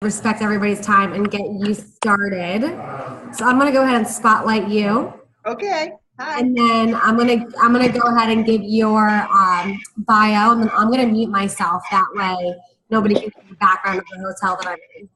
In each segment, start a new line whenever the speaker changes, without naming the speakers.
respect everybody's time and get you started. So I'm gonna go ahead and spotlight you.
Okay. Hi.
And then I'm gonna go ahead and give your bio, and then I'm gonna mute myself. That way, nobody can hear the background of the hotel that I'm in.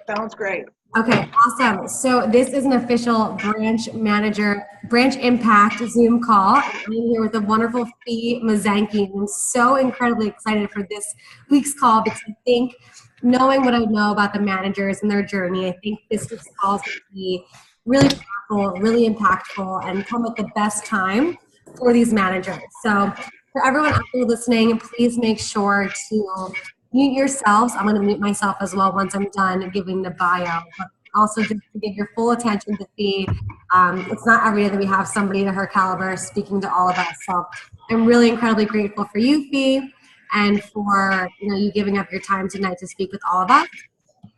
Sounds great.
Okay, awesome. So this is an official branch ImPACT Zoom call. I'm here with the wonderful Fee Mazanke. I'm so incredibly excited for this week's call because I think, knowing what I know about the managers and their journey, I think this week's call is going to be really powerful, really impactful, and come at the best time for these managers. So for everyone out there listening, please make sure to mute yourselves. I'm going to mute myself as well once I'm done giving the bio. But also just to give your full attention to Fee. It's not every day that we have somebody to her caliber speaking to all of us. So I'm really incredibly grateful for you, Fee, and for you giving up your time tonight to speak with all of us.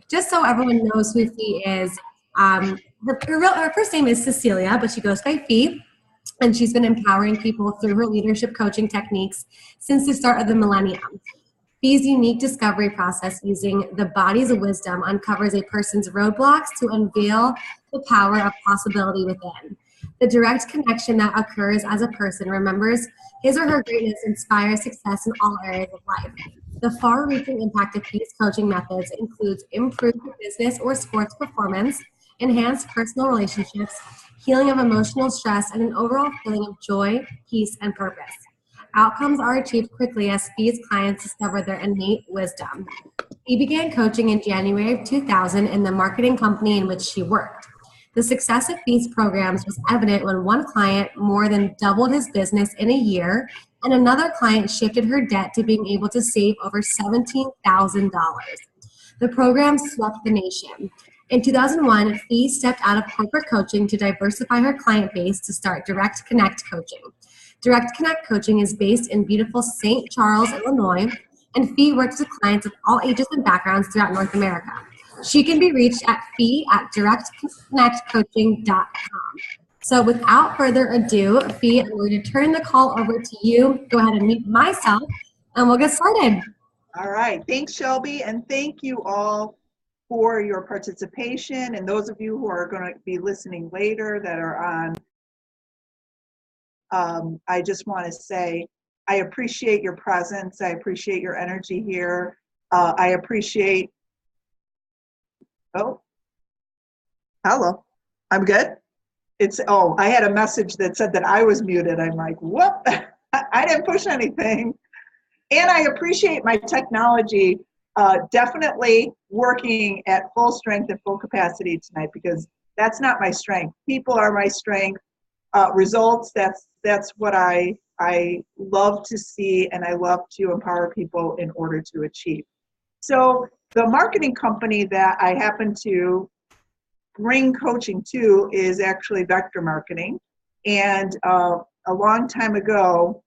Just so everyone knows who Fee is, her first name is Cecilia, but she goes by Fee. And she's been empowering people through her leadership coaching techniques since the start of the millennium. Fee's unique discovery process using the bodies of wisdom uncovers a person's roadblocks to unveil the power of possibility within. The direct connection that occurs as a person remembers his or her greatness inspires success in all areas of life. The far-reaching impact of Fee's coaching methods includes improved business or sports performance, enhanced personal relationships, healing of emotional stress, and an overall feeling of joy, peace, and purpose. Outcomes are achieved quickly as Fee's clients discover their innate wisdom. Fee began coaching in January of 2000 in the marketing company in which she worked. The success of Fee's programs was evident when one client more than doubled his business in a year, and another client shifted her debt to being able to save over $17,000. The program swept the nation. In 2001, Fee stepped out of corporate coaching to diversify her client base to start Direct Connect Coaching. Direct Connect Coaching is based in beautiful St. Charles, Illinois, and Fee works with clients of all ages and backgrounds throughout North America. She can be reached at fee@directconnectcoaching.com. So without further ado, Fee, I'm going to turn the call over to you. Go ahead and mute myself, and we'll get started.
All right. Thanks, Shelby, and thank you all for your participation, and those of you who are going to be listening later that are on. I just want to say I appreciate your presence. I appreciate your energy here. I appreciate, oh, hello, I'm good. I had a message that said that I was muted. I'm like, what? I didn't push anything. And I appreciate my technology definitely working at full strength and full capacity tonight, because that's not my strength. People are my strength. Results, that's what I love to see, and I love to empower people in order to achieve. So the marketing company that I happen to bring coaching to is actually Vector Marketing. And a long time ago,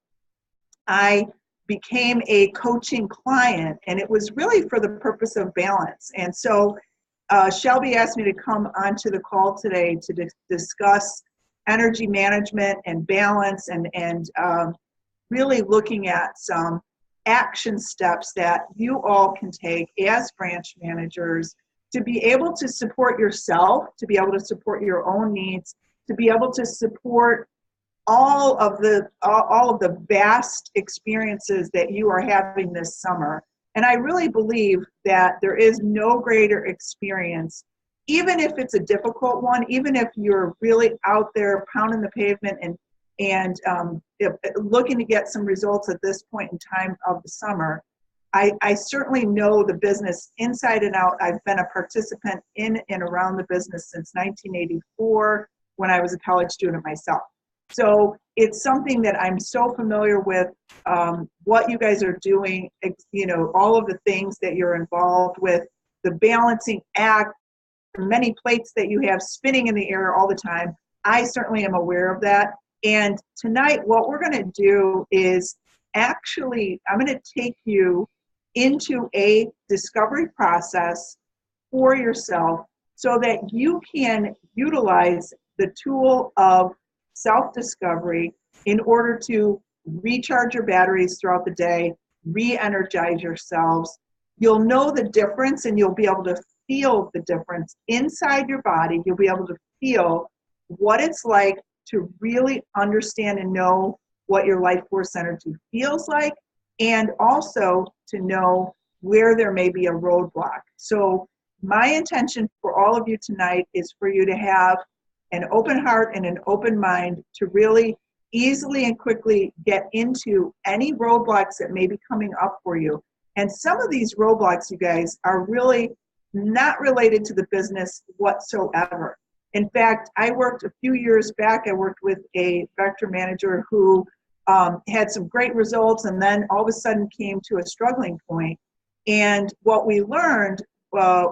I became a coaching client, and it was really for the purpose of balance. And so Shelby asked me to come onto the call today to discuss energy management and balance, and really looking at some action steps that you all can take as branch managers to be able to support yourself, to be able to support your own needs, to be able to support all of the vast experiences that you are having this summer. And I really believe that there is no greater experience, even if it's a difficult one, even if you're really out there pounding the pavement and looking to get some results at this point in time of the summer. I certainly know the business inside and out. I've been a participant in and around the business since 1984 when I was a college student myself. So it's something that I'm so familiar with, what you guys are doing, all of the things that you're involved with, the balancing act, many plates that you have spinning in the air all the time. I certainly am aware of that. And tonight, what we're going to do is actually, I'm going to take you into a discovery process for yourself so that you can utilize the tool of self-discovery in order to recharge your batteries throughout the day, re-energize yourselves, you'll know the difference, and you'll be able to feel the difference inside your body. You'll be able to feel what it's like to really understand and know what your life force energy feels like, and also to know where there may be a roadblock. So my intention for all of you tonight is for you to have an open heart and an open mind to really easily and quickly get into any roadblocks that may be coming up for you. And some of these roadblocks, you guys, are really not related to the business whatsoever. In fact, I worked a few years back, I worked with a vector manager who had some great results, and then all of a sudden came to a struggling point. And what we learned,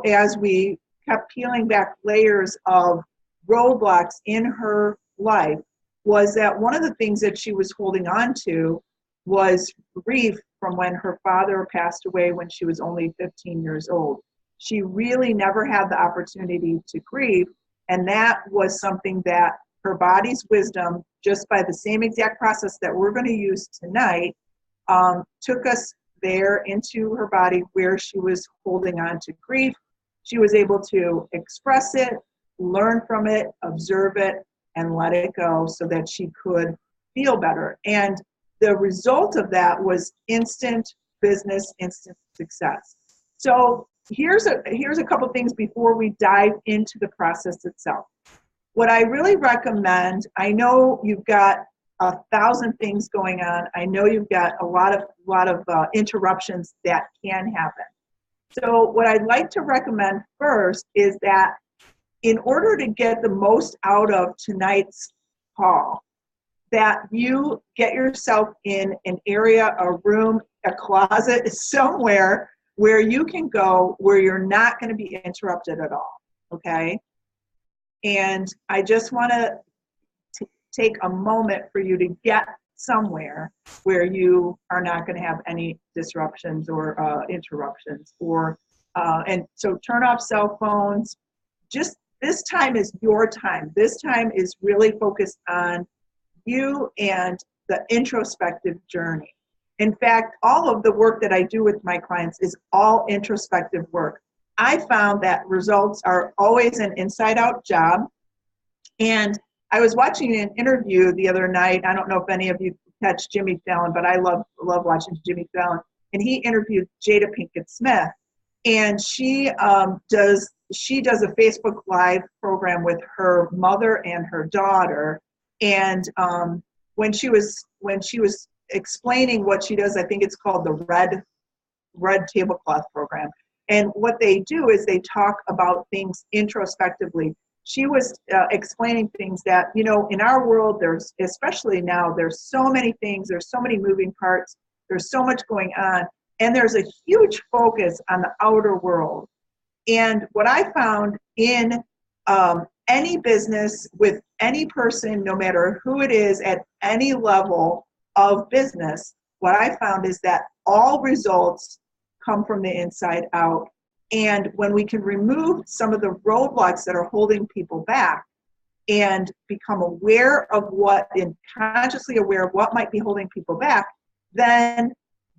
as we kept peeling back layers of roadblocks in her life, was that one of the things that she was holding on to was grief from when her father passed away when she was only 15 years old. She really never had the opportunity to grieve, and that was something that her body's wisdom, just by the same exact process that we're going to use tonight, took us there into her body where she was holding on to grief. She was able to express it, learn from it, observe it, and let it go so that she could feel better. And the result of that was instant business, instant success. So here's a couple things before we dive into the process itself. What I really recommend, I know you've got 1,000 things going on. I know you've got a lot of interruptions that can happen. So what I'd like to recommend first is that in order to get the most out of tonight's call, that you get yourself in an area, a room, a closet, somewhere where you can go where you're not going to be interrupted at all, okay? And I just want to take a moment for you to get somewhere where you are not going to have any disruptions or interruptions. And so turn off cell phones. Just this time is your time. This time is really focused on you and the introspective journey. In fact, all of the work that I do with my clients is all introspective work. I found that results are always an inside-out job. And I was watching an interview the other night. I don't know if any of you catch Jimmy Fallon, but I love watching Jimmy Fallon. And he interviewed Jada Pinkett Smith, and she does a Facebook Live program with her mother and her daughter. And when she was explaining what she does, I think it's called the Red Tablecloth Program. And what they do is they talk about things introspectively. She was explaining things that, you know, in our world, especially now, there's so many things, there's so many moving parts, there's so much going on, and there's a huge focus on the outer world. And what I found in any business with any person, no matter who it is at any level of business, what I found is that all results come from the inside out. And when we can remove some of the roadblocks that are holding people back and become aware of and consciously aware of what might be holding people back, then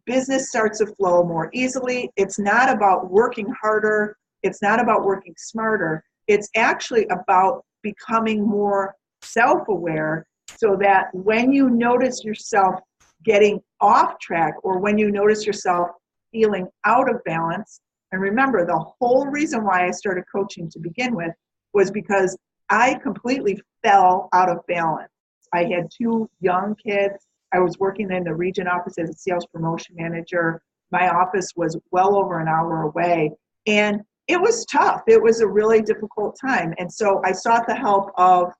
business starts to flow more easily. It's not about working harder. It's not about working smarter. It's actually about becoming more self-aware, so that when you notice yourself getting off track, or when you notice yourself feeling out of balance. And remember, the whole reason why I started coaching to begin with was because I completely fell out of balance. I had 2 young kids. I was working in the region office as a sales promotion manager. My office was well over an hour away, and it was tough. It was a really difficult time. And so I sought the help of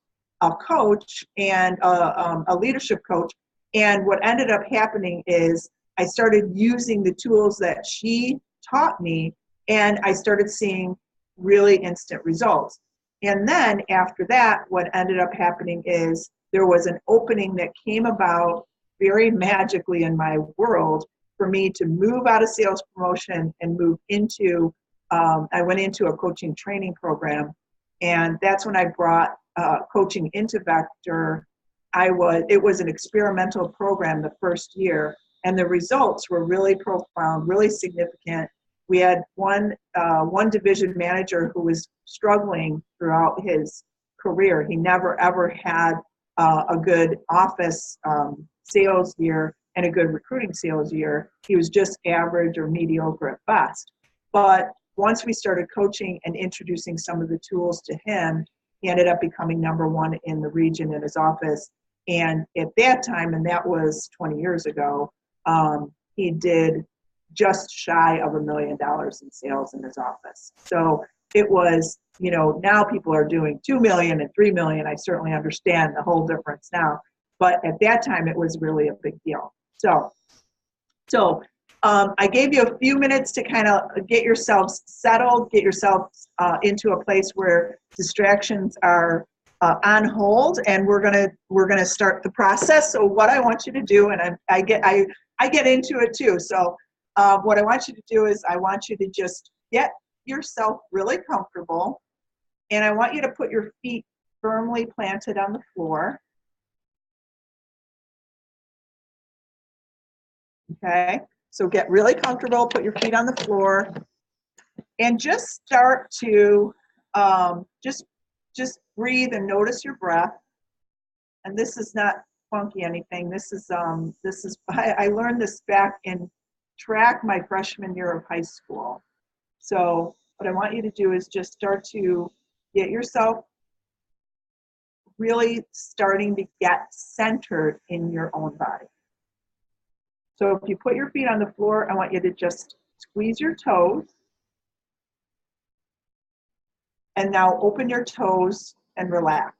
a coach and a leadership coach. And what ended up happening is I started using the tools that she taught me, and I started seeing really instant results. And then after that, what ended up happening is there was an opening that came about very magically in my world for me to move out of sales promotion and move into, I went into a coaching training program. And that's when I brought coaching into Vector. It was an experimental program the first year, and the results were really profound, really significant. We had one division manager who was struggling throughout his career. He never ever had a good office sales year and a good recruiting sales year. He was just average or mediocre at best. But once we started coaching and introducing some of the tools to him, he ended up becoming number one in the region in his office. And at that time, and that was 20 years ago, he did just shy of $1 million in sales in his office. So it was, now people are doing 2 million and 3 million. I certainly understand the whole difference now. But at that time, it was really a big deal. So I gave you a few minutes to kind of get yourselves settled, get yourselves into a place where distractions are on hold, and we're gonna start the process. So what I want you to do, and I get into it too. So what I want you to do is I want you to just get yourself really comfortable, and I want you to put your feet firmly planted on the floor. Okay, so get really comfortable, put your feet on the floor, and just start to just breathe and notice your breath. And this is not funky anything. This is I learned this back in track my freshman year of high school. So what I want you to do is just start to get yourself really starting to get centered in your own body. So if you put your feet on the floor, I want you to just squeeze your toes. And now open your toes and relax.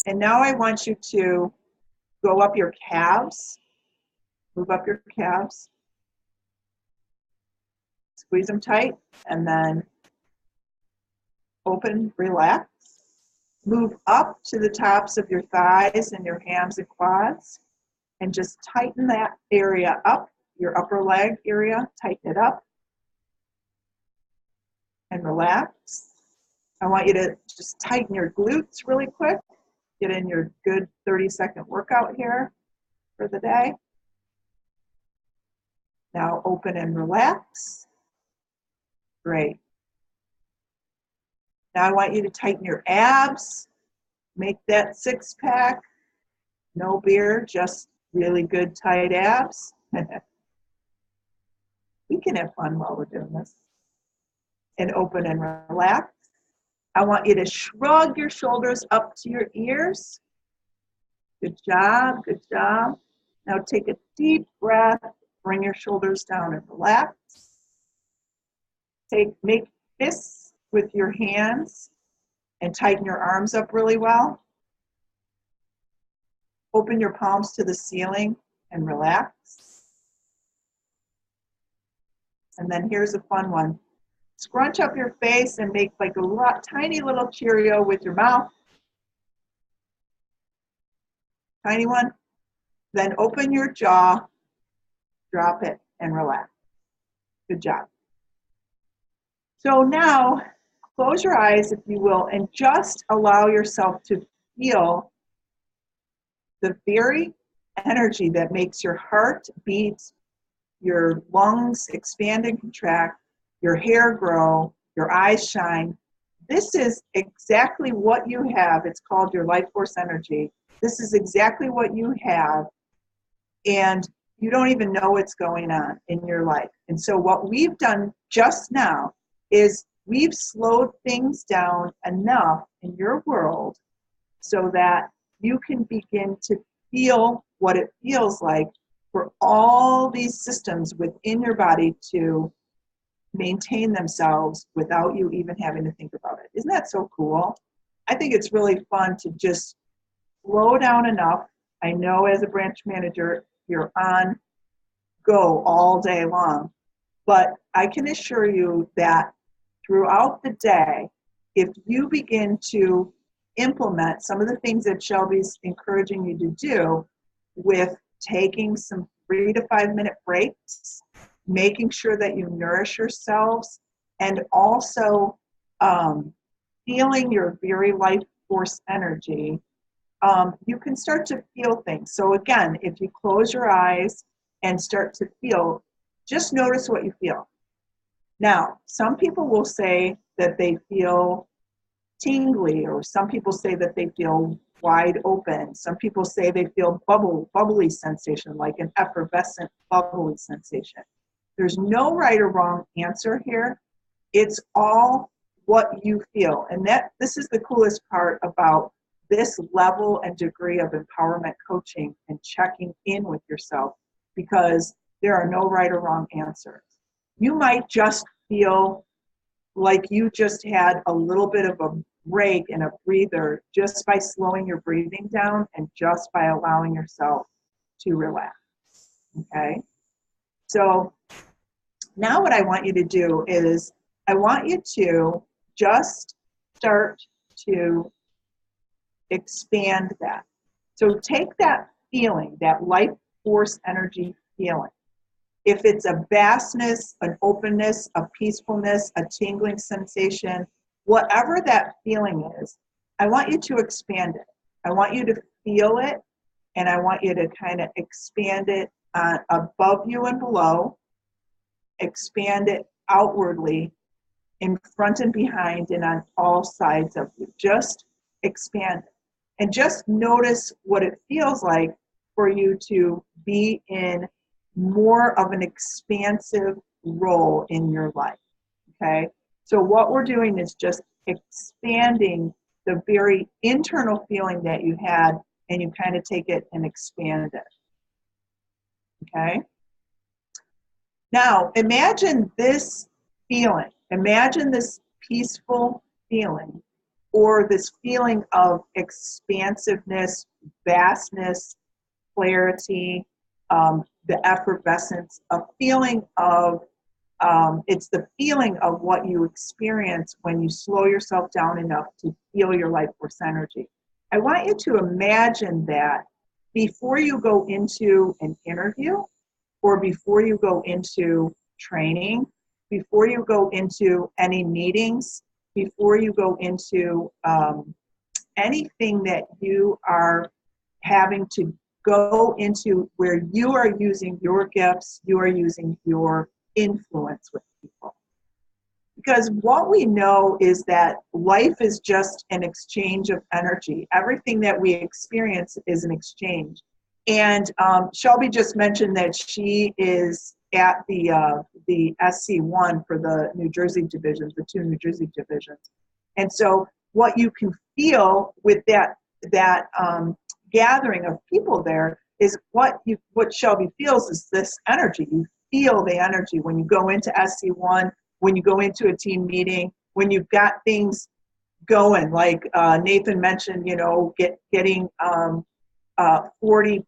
And now I want you to go up your calves. Move up your calves. Squeeze them tight. And then open, relax. Move up to the tops of your thighs and your hams and quads. And just tighten that area up, your upper leg area, tighten it up. And relax. I want you to just tighten your glutes really quick. Get in your good 30-second workout here for the day. Now open and relax. Great. Now I want you to tighten your abs. Make that six-pack. No beer, just really good tight abs. We can have fun while we're doing this. And open and relax. I want you to shrug your shoulders up to your ears. Good job, good job. Now take a deep breath, bring your shoulders down and relax. Make fists with your hands and tighten your arms up really well. Open your palms to the ceiling and relax. And then here's a fun one. Scrunch up your face and make like a tiny little Cheerio with your mouth. Tiny one. Then open your jaw, drop it, and relax. Good job. So now, close your eyes, if you will, and just allow yourself to feel the very energy that makes your heart beat, your lungs expand and contract, your hair grow, your eyes shine. This is exactly what you have. It's called your life force energy. This is exactly what you have, and you don't even know what's going on in your life. And so what we've done just now is we've slowed things down enough in your world so that you can begin to feel what it feels like for all these systems within your body to maintain themselves without you even having to think about it. Isn't that so cool? I think it's really fun to just slow down enough. I know as a branch manager, you're on go all day long, but I can assure you that throughout the day, if you begin to implement some of the things that Shelby's encouraging you to do with taking some 3 to 5 minute breaks, making sure that you nourish yourselves, and also feeling your very life force energy, you can start to feel things. So again, if you close your eyes and start to feel Just notice what you feel. Now, some people will say that they feel tingly, or some people say that they feel wide open. Some people say they feel bubbly sensation, like an effervescent bubbly sensation. There's no right or wrong answer here. It's all what you feel. And this is the coolest part about this level and degree of empowerment coaching and checking in with yourself, because there are no right or wrong answers. You might just feel like you just had a little bit of a break and a breather just by slowing your breathing down and just by allowing yourself to relax. Okay? So now what I want you to do is I want you to just start to expand that. So take that feeling, that life force energy feeling. If it's a vastness, an openness, a peacefulness, a tingling sensation, whatever that feeling is, I want you to expand it. I want you to feel it, and I want you to kind of expand it above you and below, expand it outwardly, in front and behind, and on all sides of you. Just expand it. And just notice what it feels like for you to be in more of an expansive role in your life, okay? So what we're doing is just expanding the very internal feeling that you had, and you kind of take it and expand it, okay? Now, imagine this feeling. Imagine this peaceful feeling, or this feeling of expansiveness, vastness, clarity, the effervescence, a feeling of, it's the feeling of what you experience when you slow yourself down enough to feel your life force energy. I want you to imagine that before you go into an interview, or before you go into training, before you go into any meetings, before you go into anything that you are having to go into, where you are using your gifts, you are using your influence with people. Because what we know is that life is just an exchange of energy. Everything that we experience is an exchange. And Shelby just mentioned that she is at the SC1 for the New Jersey divisions, the 2 New Jersey divisions. And so what you can feel with that gathering of people there is what Shelby feels is this energy. You feel the energy when you go into SC1, when you go into a team meeting, when you've got things going, like Nathan mentioned, you know, getting 40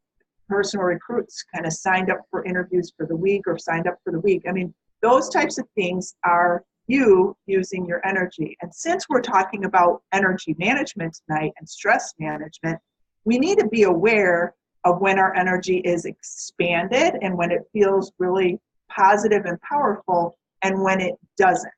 personal recruits kind of signed up for interviews for the week, or signed up for the week. I mean, those types of things are you using your energy. And since we're talking about energy management tonight and stress management, we need to be aware of when our energy is expanded and when it feels really positive and powerful, and when it doesn't.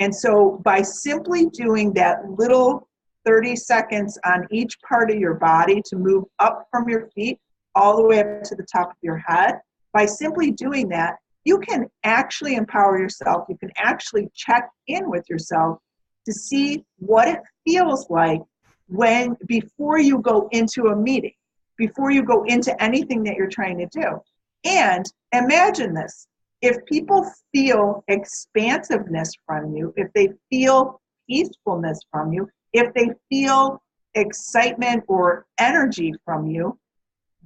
And so by simply doing that little 30 seconds on each part of your body to move up from your feet all the way up to the top of your head, by simply doing that, you can actually empower yourself. You can actually check in with yourself to see what it feels like before you go into a meeting, before you go into anything that you're trying to do. And imagine this: if people feel expansiveness from you, if they feel peacefulness from you, if they feel excitement or energy from you,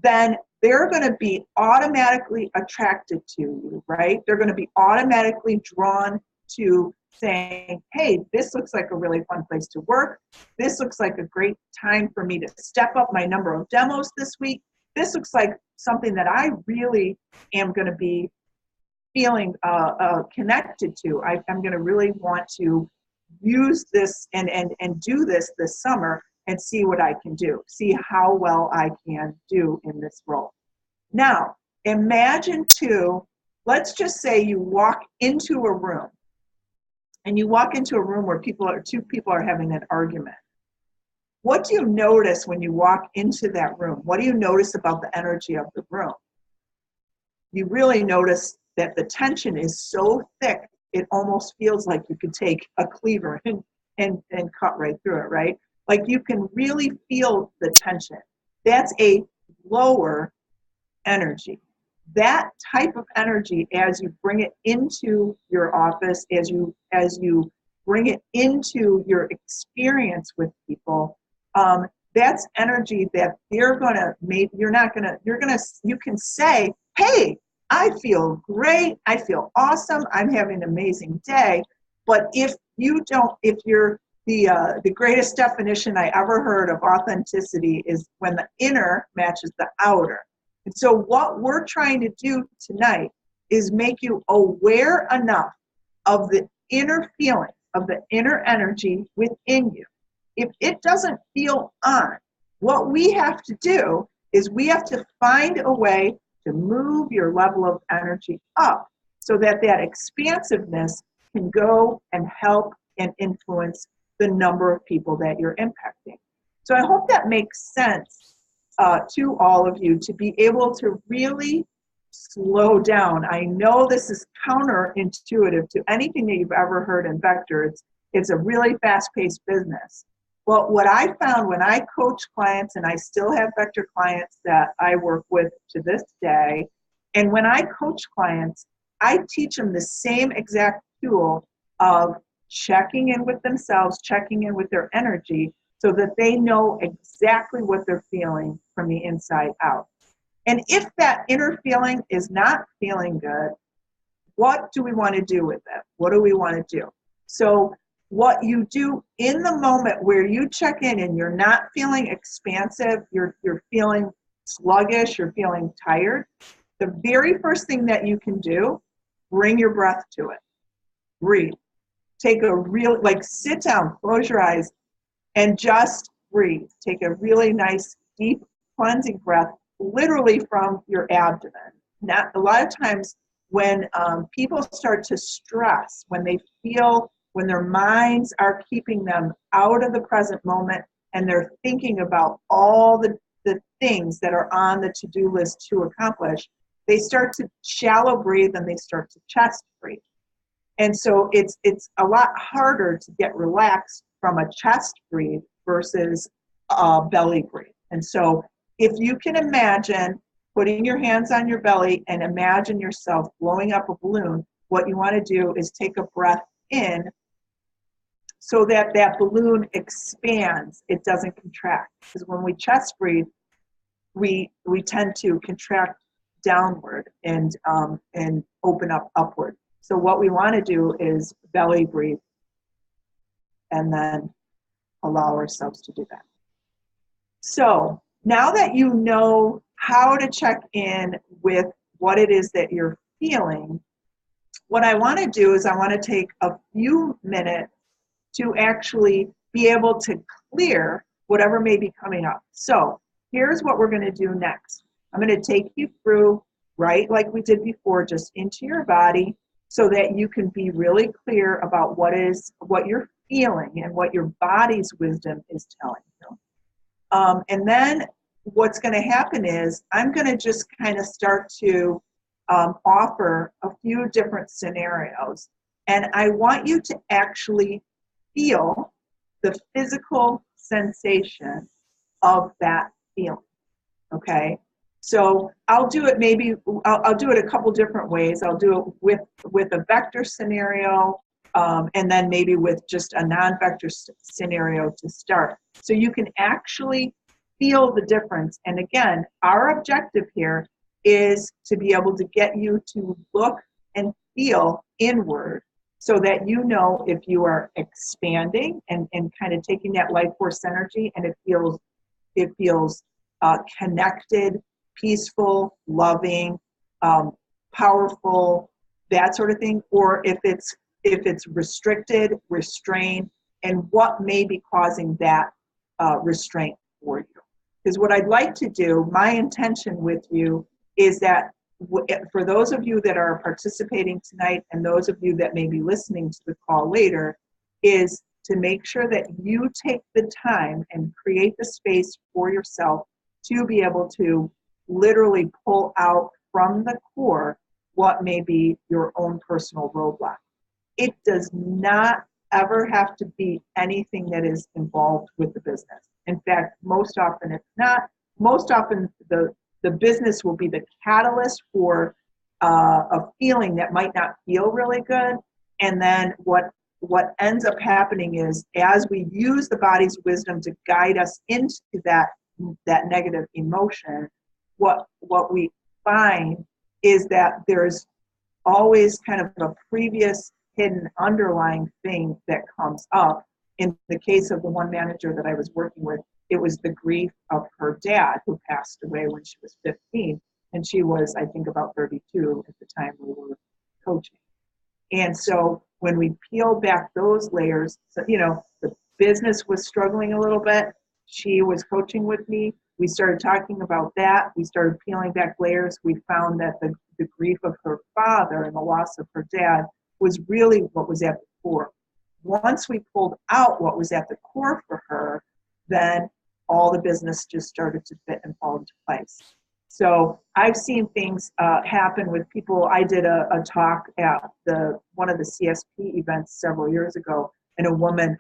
then they're going to be automatically attracted to you, right? They're going to be automatically drawn to saying, hey, this looks like a really fun place to work. This looks like a great time for me to step up my number of demos this week. This looks like something that I really am going to be feeling connected to. I'm going to really want to use this and do this summer and see what I can do, see how well I can do in this role. Now, imagine too, let's just say you walk into a room, and you walk into a room where two people are having an argument. What do you notice when you walk into that room? What do you notice about the energy of the room? You really notice that the tension is so thick, it almost feels like you could take a cleaver and cut right through it, right? Like you can really feel the tension. That's a lower energy. That type of energy, as you bring it into your office, as you bring it into your experience with people, that's energy that they're gonna make. You can say, hey, I feel great, I feel awesome, I'm having an amazing day. But if you're the greatest definition I ever heard of authenticity is when the inner matches the outer. And so what we're trying to do tonight is make you aware enough of the inner feeling, of the inner energy within you. If it doesn't feel on, what we have to do is we have to find a way to move your level of energy up so that that expansiveness can go and help and influence the number of people that you're impacting. So I hope that makes sense to all of you to be able to really slow down. I know this is counterintuitive to anything that you've ever heard in Vector. It's a really fast-paced business. Well, what I found when I coach clients, and I still have Vector clients that I work with to this day, and when I coach clients, I teach them the same exact tool of checking in with themselves, checking in with their energy, so that they know exactly what they're feeling from the inside out. And if that inner feeling is not feeling good, what do we want to do with it? What do we want to do? So what you do in the moment where you check in and you're not feeling expansive, you're feeling sluggish, you're feeling tired, the very first thing that you can do, bring your breath to it. Breathe. Take a real, sit down, close your eyes, and just breathe. Take a really nice, deep, cleansing breath, literally from your abdomen. Not a lot of times when people start to stress, when their minds are keeping them out of the present moment and they're thinking about all the things that are on the to-do list to accomplish, they start to shallow breathe and they start to chest breathe. And so it's a lot harder to get relaxed from a chest breathe versus a belly breathe. And so if you can imagine putting your hands on your belly and imagine yourself blowing up a balloon, what you want to do is take a breath in so that that balloon expands, it doesn't contract. Because when we chest breathe, we tend to contract downward and open up upward. So what we want to do is belly breathe and then allow ourselves to do that. So now that you know how to check in with what it is that you're feeling, what I want to do is I want to take a few minutes to actually be able to clear whatever may be coming up. So here's what we're going to do next. I'm going to take you through, right like we did before, just into your body so that you can be really clear about what you're feeling and what your body's wisdom is telling you. And then what's going to happen is I'm going to just kind of start to offer a few different scenarios. And I want you to actually feel the physical sensation of that feeling, okay? So I'll do it I'll do it a couple different ways. I'll do it with a vector scenario, and then maybe with just a non-vector scenario to start. So you can actually feel the difference. And again, our objective here is to be able to get you to look and feel inward so that you know if you are expanding and kind of taking that life force energy and it feels connected, peaceful, loving, powerful, that sort of thing, or if it's restricted, restrained, and what may be causing that restraint for you. Because what I'd like to do, my intention with you is that for those of you that are participating tonight and those of you that may be listening to the call later, is to make sure that you take the time and create the space for yourself to be able to literally pull out from the core what may be your own personal roadblock. It does not ever have to be anything that is involved with the business. In fact, most often it's not. Most often the business will be the catalyst for a feeling that might not feel really good. And then what ends up happening is, as we use the body's wisdom to guide us into that negative emotion, what we find is that there's always kind of a previous hidden underlying thing that comes up. In the case of the one manager that I was working with, it was the grief of her dad, who passed away when she was 15, and she was, I think, about 32 at the time we were coaching. And so when we peeled back those layers, so, the business was struggling a little bit. She was coaching with me. We started talking about that. We started peeling back layers. We found that the grief of her father and the loss of her dad was really what was at the core. Once we pulled out what was at the core for her, then all the business just started to fit and fall into place. So I've seen things happen with people. I did a talk at one of the CSP events several years ago, and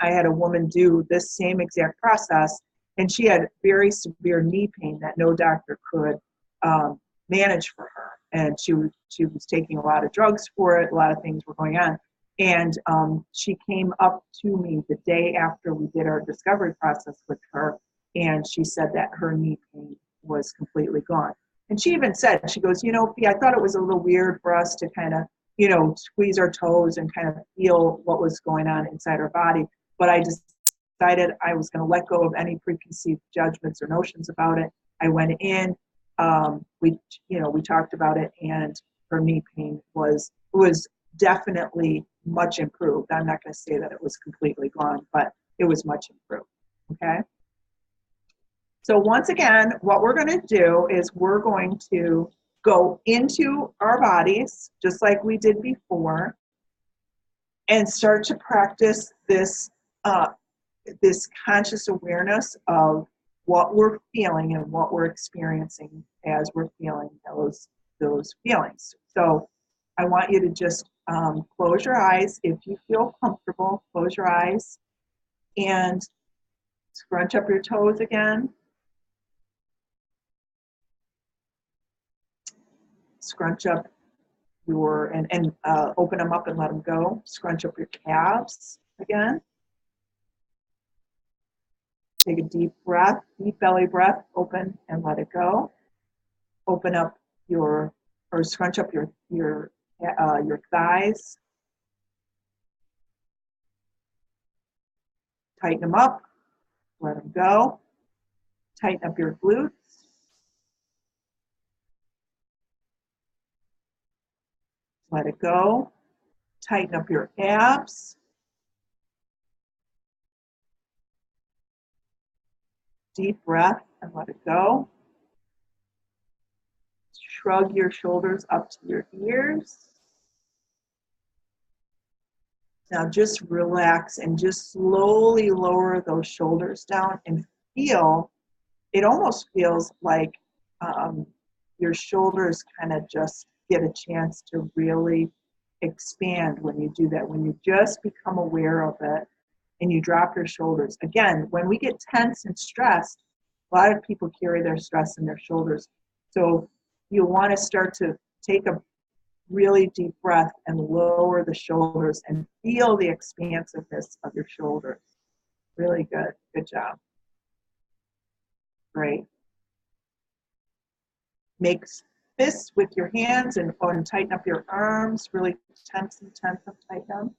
I had a woman do this same exact process, and she had very severe knee pain that no doctor could manage for her. And she was taking a lot of drugs for it. A lot of things were going on. And she came up to me the day after we did our discovery process with her, and she said that her knee pain was completely gone. And she even said, she goes, Fee, I thought it was a little weird for us to kind of, squeeze our toes and kind of feel what was going on inside our body. But I decided I was going to let go of any preconceived judgments or notions about it. I went in, we talked about it, and her knee pain was definitely much improved. I'm not going to say that it was completely gone, but it was much improved. Okay. So once again, what we're going to do is we're going to go into our bodies, just like we did before, and start to practice this conscious awareness of what we're feeling and what we're experiencing as we're feeling those feelings. So I want you to just close your eyes. If you feel comfortable, close your eyes and scrunch up your toes again. Scrunch up and open them up and let them go. Scrunch up your calves again. Take a deep breath, deep belly breath, open and let it go. Open up scrunch up your thighs. Tighten them up, let them go. Tighten up your glutes. Let it go. Tighten up your abs. Deep breath and let it go. Shrug your shoulders up to your ears. Now just relax and just slowly lower those shoulders down and feel, it almost feels like your shoulders kind of just get a chance to really expand when you do that, when you just become aware of it and you drop your shoulders. Again, when we get tense and stressed, a lot of people carry their stress in their shoulders. So you want to start to take a really deep breath and lower the shoulders and feel the expansiveness of your shoulders. Really good. Good job. Great. Make fists with your hands and tighten up your arms. Really tense and tighten them.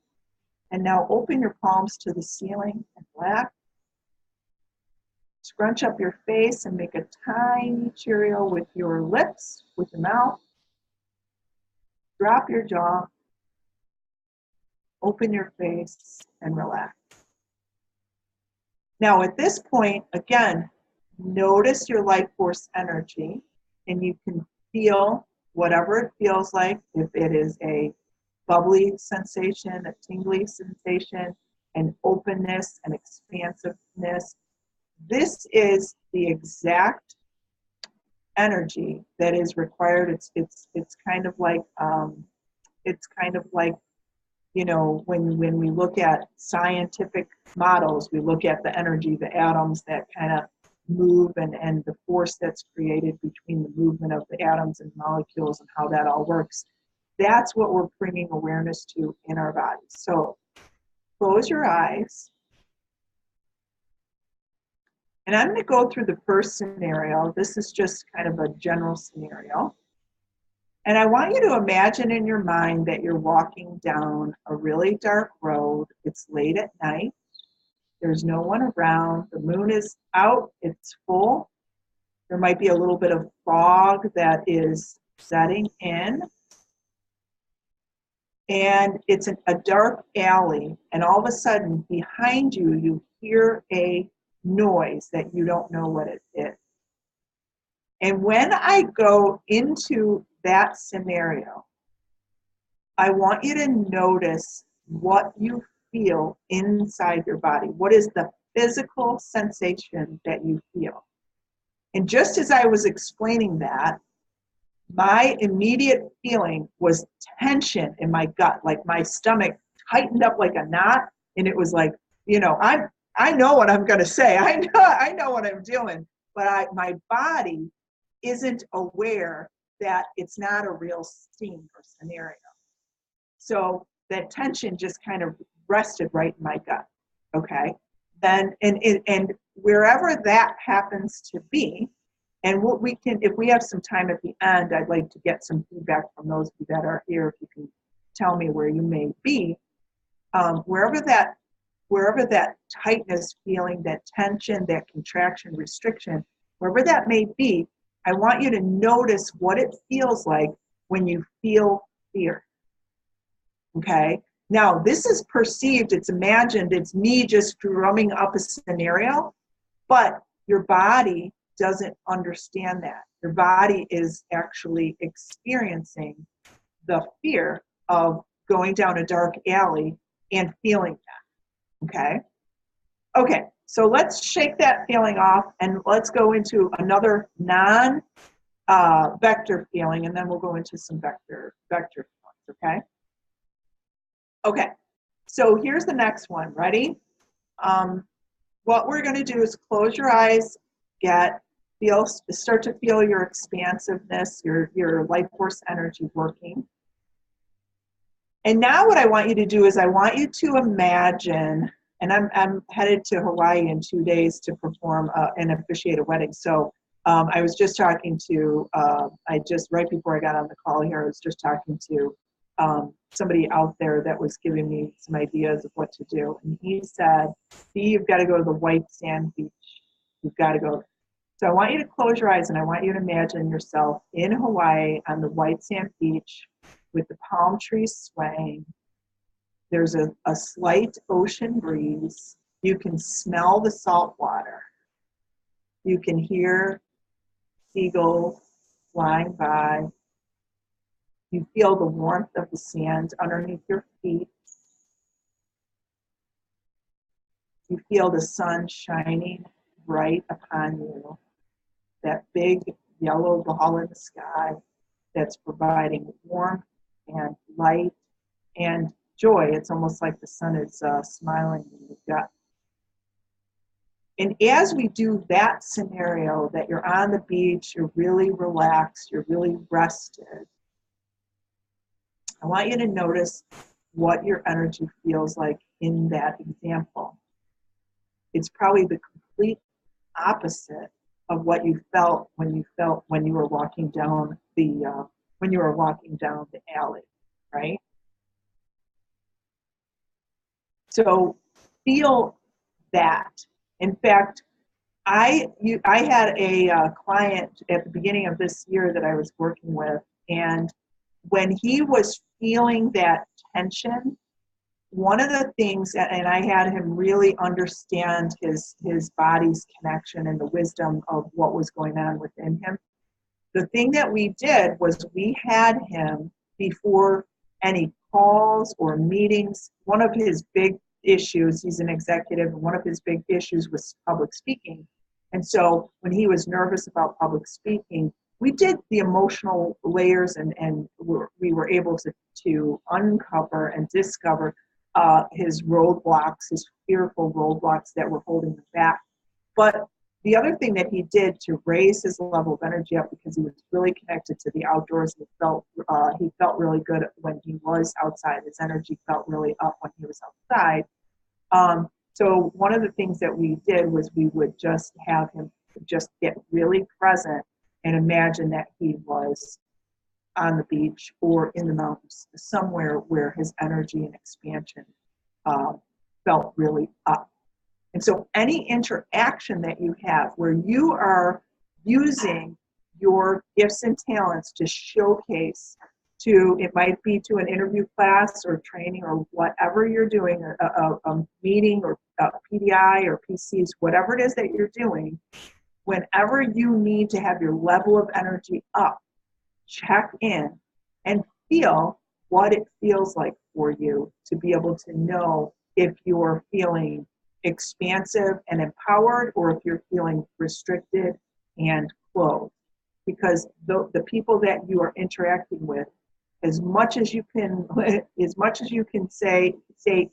And now open your palms to the ceiling and relax. Scrunch up your face and make a tiny Cheerio with your lips, with your mouth. Drop your jaw. Open your face and relax. Now at this point, again, notice your life force energy, and you can feel whatever it feels like, if it is a bubbly sensation, a tingly sensation, an openness, an expansiveness. This is the exact energy that is required. It's kind of like you know, when we look at scientific models, we look at the energy, the atoms that kind of move, and the force that's created between the movement of the atoms and molecules and how that all works. That's what we're bringing awareness to in our bodies. So close your eyes. And I'm going to go through the first scenario. This is just kind of a general scenario. And I want you to imagine in your mind that you're walking down a really dark road. It's late at night. There's no one around. The moon is out. It's full. There might be a little bit of fog that is setting in. And it's a dark alley. And all of a sudden, behind you, you hear a noise that you don't know what it is. And when I go into that scenario, I want you to notice what you feel inside your body. What is the physical sensation that you feel? And just as I was explaining that, my immediate feeling was tension in my gut, like my stomach tightened up like a knot, and it was like, you know, I know what I'm going to say. I know what I'm doing, but my body isn't aware that it's not a real scene or scenario. So that tension just kind of rested right in my gut. Okay. Then, and wherever that happens to be, and what we can, if we have some time at the end, I'd like to get some feedback from those of you that are here. If you can tell me where you may be, wherever that tightness feeling, that tension, that contraction, restriction, wherever that may be, I want you to notice what it feels like when you feel fear. Okay? Now, this is perceived, it's imagined, it's me just drumming up a scenario, but your body doesn't understand that. Your body is actually experiencing the fear of going down a dark alley and feeling that. Okay? Okay, so let's shake that feeling off and let's go into another non-vector feeling, and then we'll go into some vector feelings, okay? Okay, so here's the next one. Ready? What we're going to do is close your eyes, start to feel your expansiveness, your life force energy working. And now what I want you to do is I want you to imagine, and I'm headed to Hawaii in 2 days to perform and officiate a wedding. So I was just talking to, right before I got on the call here, I was just talking to somebody out there that was giving me some ideas of what to do. And he said, "Dee, you've got to go to the white sand beach. You've got to go." So I want you to close your eyes and I want you to imagine yourself in Hawaii on the white sand beach with the palm trees swaying. There's a slight ocean breeze. You can smell the salt water. You can hear seagulls flying by. You feel the warmth of the sand underneath your feet. You feel the sun shining bright upon you. That big yellow ball in the sky that's providing warmth and light and joy. It's almost like the sun is smiling in your gut. And as we do that scenario, that you're on the beach, you're really relaxed, you're really rested, I want you to notice what your energy feels like in that example. It's probably the complete opposite of what you felt when you were walking down the alley, right? So feel that. In fact, I had a client at the beginning of this year that I was working with, and when he was feeling that tension, one of the things, and I had him really understand his body's connection and the wisdom of what was going on within him. The thing that we did was we had him, before any calls or meetings, one of his big issues, he's an executive, and one of his big issues was public speaking. And so when he was nervous about public speaking, we did the emotional layers, and we were able to uncover and discover his roadblocks, his fearful roadblocks that were holding him back. But the other thing that he did to raise his level of energy up, because he was really connected to the outdoors, he felt really good when he was outside. His energy felt really up when he was outside. So one of the things that we did was we would just have him just get really present and imagine that he was on the beach or in the mountains, somewhere where his energy and expansion felt really up. And so any interaction that you have where you are using your gifts and talents to showcase to, it might be to an interview class or training or whatever you're doing, a meeting or a PDI or PCs, whatever it is that you're doing, whenever you need to have your level of energy up, check in and feel what it feels like for you to be able to know if you're feeling expansive and empowered or if you're feeling restricted and closed. Because the people that you are interacting with, as much as you can say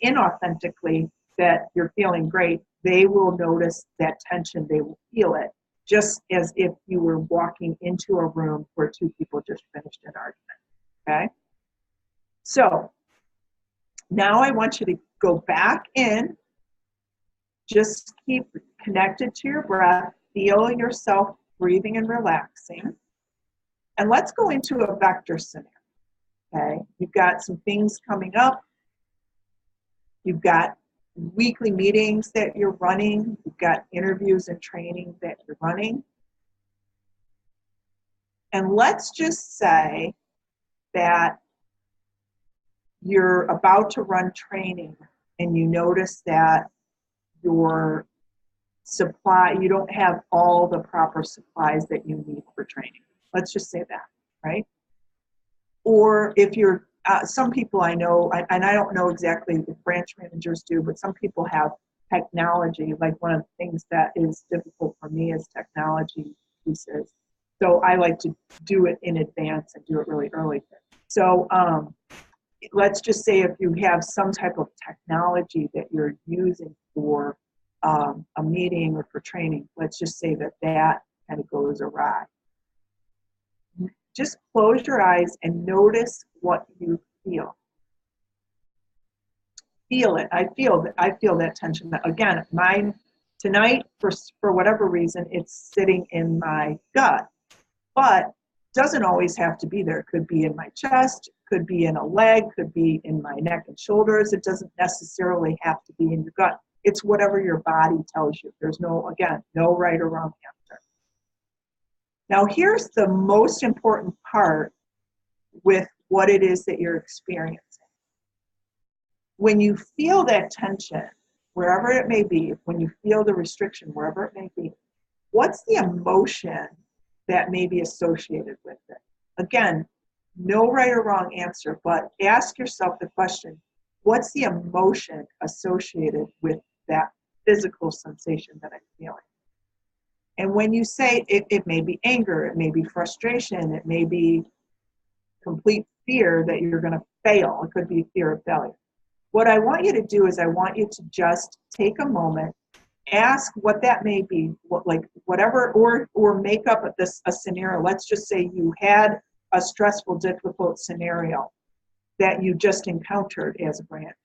inauthentically that you're feeling great, they will notice that tension, they will feel it, just as if you were walking into a room where two people just finished an argument, okay? So now I want you to go back in, just keep connected to your breath, feel yourself breathing and relaxing, and let's go into a vector scenario, okay? You've got some things coming up, you've got weekly meetings that you're running, you've got interviews and training that you're running. And let's just say that you're about to run training and you notice that your supply, you don't have all the proper supplies that you need for training. Let's just say that, right? Or if you're, some people I know, and I don't know exactly if branch managers do, but some people have technology. Like one of the things that is difficult for me is technology pieces. So I like to do it in advance and do it really early. So let's just say if you have some type of technology that you're using for a meeting or for training, let's just say that kind of goes awry. Just close your eyes and notice what you feel. Feel it. I feel that tension. Again, mine tonight, for whatever reason, it's sitting in my gut, but doesn't always have to be there. It could be in my chest, could be in a leg, could be in my neck and shoulders. It doesn't necessarily have to be in your gut. It's whatever your body tells you. There's no right or wrong answer. Now, here's the most important part with what it is that you're experiencing. When you feel that tension, wherever it may be, when you feel the restriction, wherever it may be, what's the emotion that may be associated with it? Again, no right or wrong answer, but ask yourself the question, what's the emotion associated with that physical sensation that I'm feeling? And when you say it may be anger, it may be frustration, it may be complete fear that you're going to fail. It could be fear of failure. What I want you to do is I want you to just take a moment, ask what that may be, whatever, or make up a scenario. Let's just say you had a stressful, difficult scenario that you just encountered as a branch.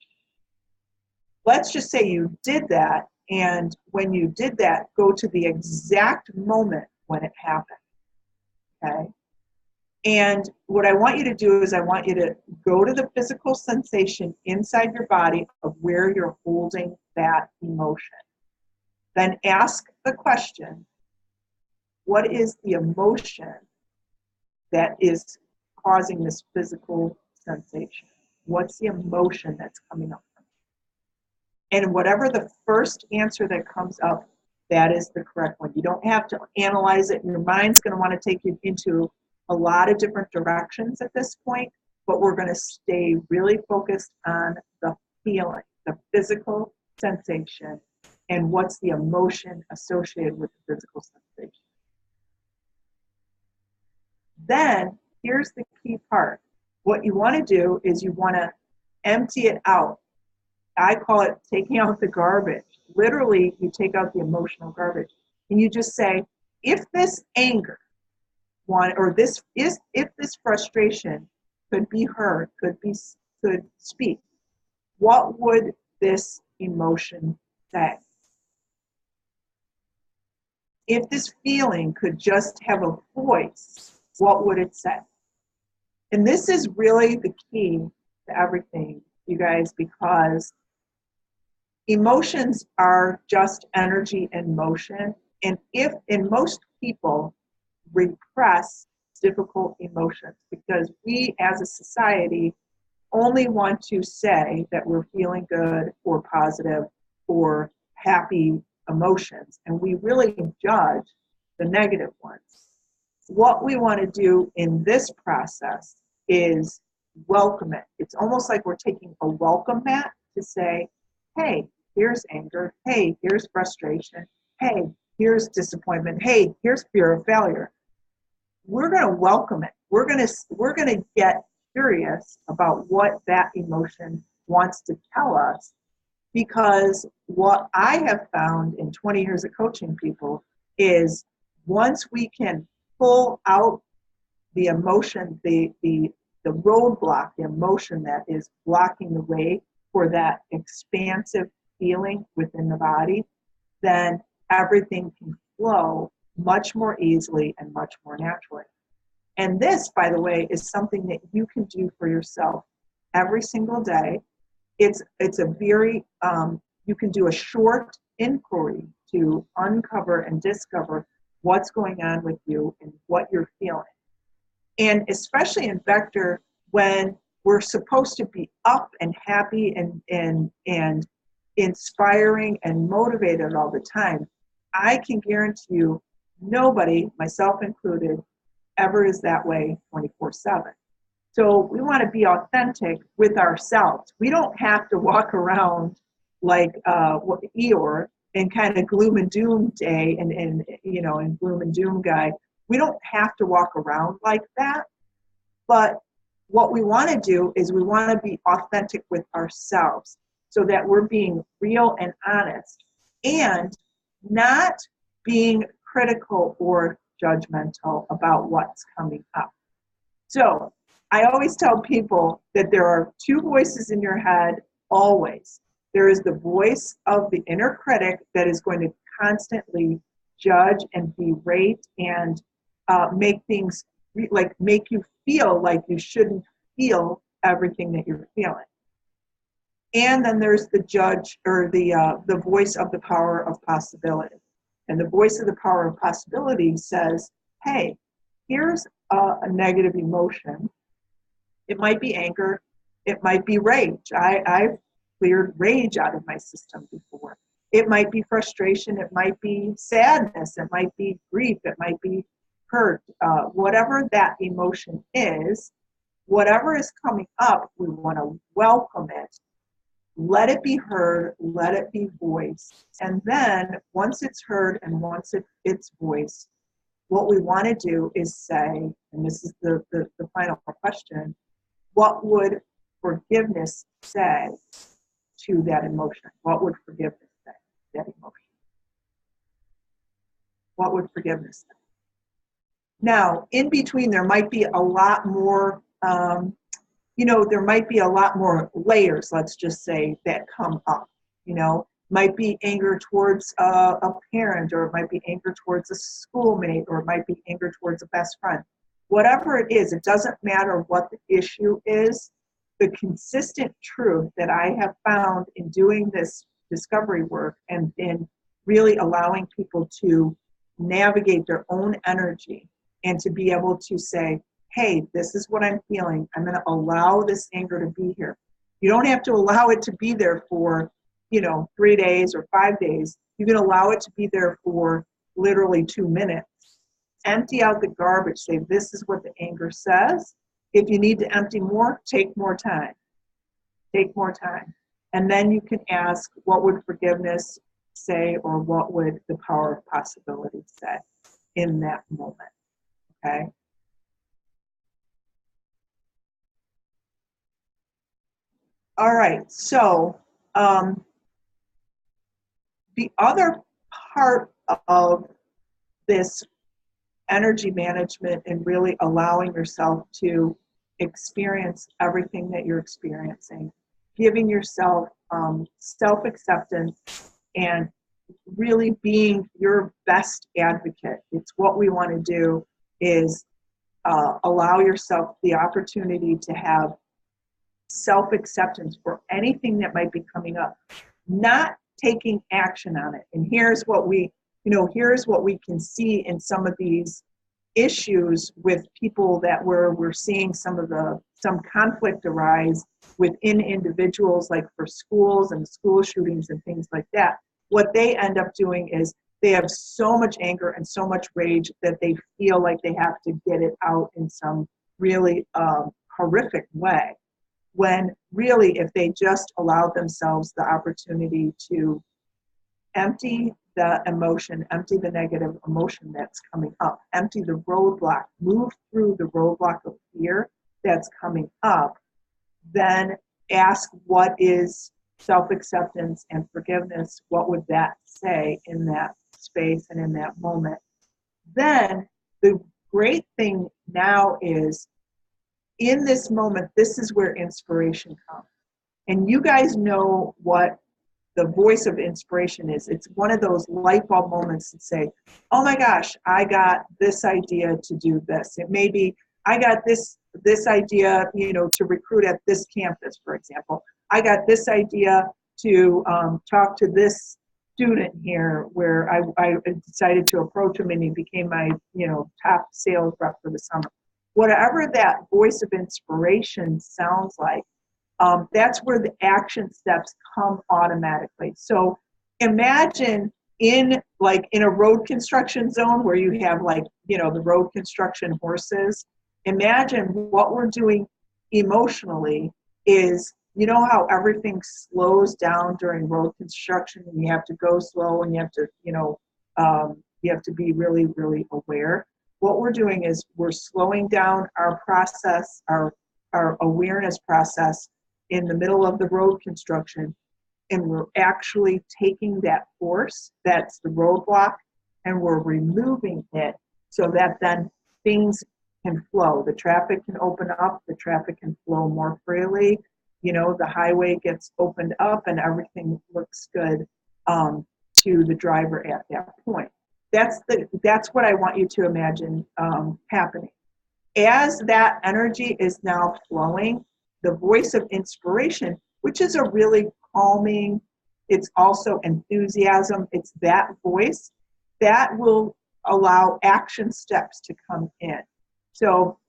Let's just say you did that, and when you did that, go to the exact moment when it happened, okay? And what I want you to do is I want you to go to the physical sensation inside your body of where you're holding that emotion. Then ask the question, what is the emotion that is causing this physical sensation? What's the emotion that's coming up? And whatever the first answer that comes up, that is the correct one. You don't have to analyze it. Your mind's going to want to take you into a lot of different directions at this point, but we're going to stay really focused on the feeling, the physical sensation, and what's the emotion associated with the physical sensation. Then here's the key part. What you want to do is you want to empty it out. I call it taking out the garbage. Literally, you take out the emotional garbage and you just say, if this anger or this is, if this frustration could be heard, could speak, what would this emotion say? If this feeling could just have a voice, what would it say? And this is really the key to everything, you guys, because emotions are just energy and motion. And most people repress difficult emotions because we as a society only want to say that we're feeling good or positive or happy emotions, and we really judge the negative ones. What we want to do in this process is welcome it. It's almost like we're taking a welcome mat to say, hey, here's anger. Hey, here's frustration. Hey, here's disappointment. Hey, here's fear of failure. We're going to welcome it. We're going to get curious about what that emotion wants to tell us, because what I have found in 20 years of coaching people is once we can pull out the emotion, the roadblock, the emotion that is blocking the way for that expansive feeling within the body, then everything can flow much more easily and much more naturally. And this, by the way, is something that you can do for yourself every single day. It's a very, you can do a short inquiry to uncover and discover what's going on with you and what you're feeling. And especially in Vector, when we're supposed to be up and happy and inspiring and motivated all the time, I can guarantee you nobody, myself included, ever is that way 24/7. So we want to be authentic with ourselves. We don't have to walk around like Eeyore and kind of gloom and doom day and gloom and doom guy. We don't have to walk around like that. But what we want to do is we want to be authentic with ourselves so that we're being real and honest and not being critical or judgmental about what's coming up. So I always tell people that there are two voices in your head always. There is the voice of the inner critic that is going to constantly judge and berate and make things make you feel like you shouldn't feel everything that you're feeling. And then there's the judge or the voice of the power of possibility. And the voice of the power of possibility says, hey, here's a negative emotion. It might be anger. It might be rage. I've cleared rage out of my system before. It might be frustration. It might be sadness. It might be grief. It might be hurt. Whatever that emotion is, whatever is coming up, we want to welcome it. Let it be heard. Let it be voiced. And then once it's heard and once it's voiced, what we want to do is say, and this is the final question, what would forgiveness say to that emotion? What would forgiveness say to that emotion? What would forgiveness say? Now, in between, there might be a lot more, there might be a lot more layers, let's just say, that come up. Might be anger towards a parent, or it might be anger towards a schoolmate, or it might be anger towards a best friend. Whatever it is, it doesn't matter what the issue is. The consistent truth that I have found in doing this discovery work and in really allowing people to navigate their own energy and to be able to say, hey, this is what I'm feeling. I'm going to allow this anger to be here. You don't have to allow it to be there for 3 days or 5 days. You can allow it to be there for literally 2 minutes. Empty out the garbage. Say, this is what the anger says. If you need to empty more, take more time. Take more time. And then you can ask, what would forgiveness say, or what would the power of possibility say in that moment? Okay? All right, so the other part of this energy management and really allowing yourself to experience everything that you're experiencing, giving yourself self-acceptance and really being your best advocate. It's what we want to do is allow yourself the opportunity to have self-acceptance for anything that might be coming up, not taking action on it. And here's what we can see in some of these issues with people that we're seeing some conflict arise within individuals, like for schools and school shootings and things like that. What they end up doing is they have so much anger and so much rage that they feel like they have to get it out in some really horrific way, when really if they just allowed themselves the opportunity to empty the emotion, empty the negative emotion that's coming up, empty the roadblock, move through the roadblock of fear that's coming up, then ask what is self-acceptance and forgiveness, what would that say in that space and in that moment. Then the great thing now is, in this moment, this is where inspiration comes. And you guys know what the voice of inspiration is. It's one of those light bulb moments that say, oh my gosh, I got this idea to do this. It may be, I got this idea, to recruit at this campus, for example. I got this idea to talk to this student here, where I decided to approach him and he became my, top sales rep for the summer. Whatever that voice of inspiration sounds like, that's where the action steps come automatically. So imagine in a road construction zone where you have the road construction horses. Imagine what we're doing emotionally is, how everything slows down during road construction and you have to go slow and you have to, you have to be really, really aware. What we're doing is we're slowing down our process, our awareness process in the middle of the road construction, and we're actually taking that force that's the roadblock and we're removing it so that then things can flow. The traffic can open up, the traffic can flow more freely, the highway gets opened up and everything looks good to the driver at that point. That's what I want you to imagine happening. As that energy is now flowing, the voice of inspiration, which is a really calming, it's also enthusiasm, it's that voice that will allow action steps to come in. So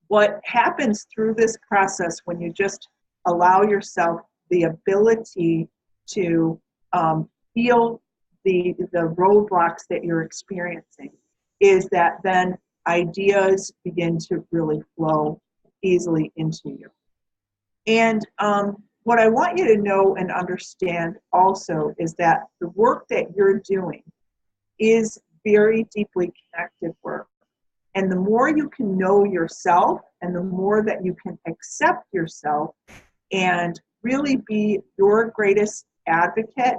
what happens through this process when you just allow yourself the ability to feel the roadblocks that you're experiencing is that then ideas begin to really flow easily into you. And what I want you to know and understand also is that the work that you're doing is very deeply connected work. And the more you can know yourself and the more that you can accept yourself and really be your greatest advocate,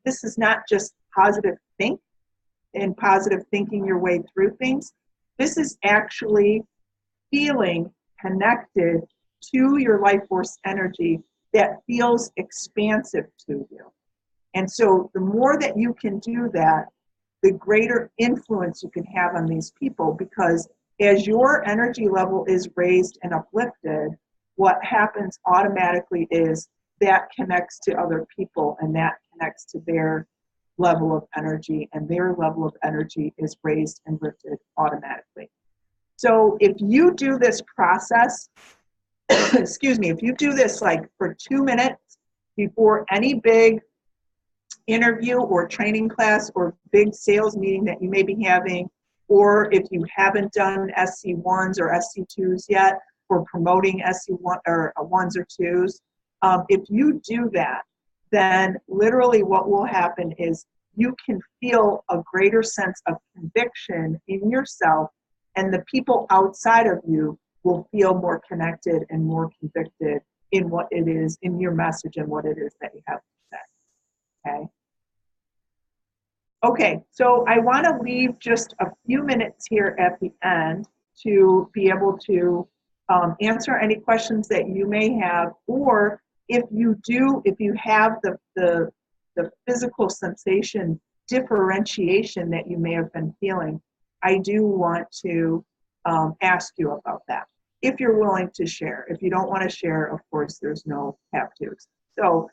this is not just positive think and positive thinking your way through things. This is actually feeling connected to your life force energy that feels expansive to you. And so the more that you can do that, the greater influence you can have on these people, because as your energy level is raised and uplifted, what happens automatically is that connects to other people and that connects to their level of energy, and their level of energy is raised and lifted automatically. So if you do this process, if you do this for 2 minutes before any big interview or training class or big sales meeting that you may be having, or if you haven't done SC1s or SC2s yet, or promoting SC1 or 1s or 2s, if you do that, then literally what will happen is you can feel a greater sense of conviction in yourself, and the people outside of you will feel more connected and more convicted in what it is, in your message and what it is that you have to say, okay? Okay, so I want to leave just a few minutes here at the end to be able to answer any questions that you may have, or if you have the physical sensation differentiation that you may have been feeling, I do want to ask you about that, if you're willing to share. If you don't want to share, of course, there's no have tos. So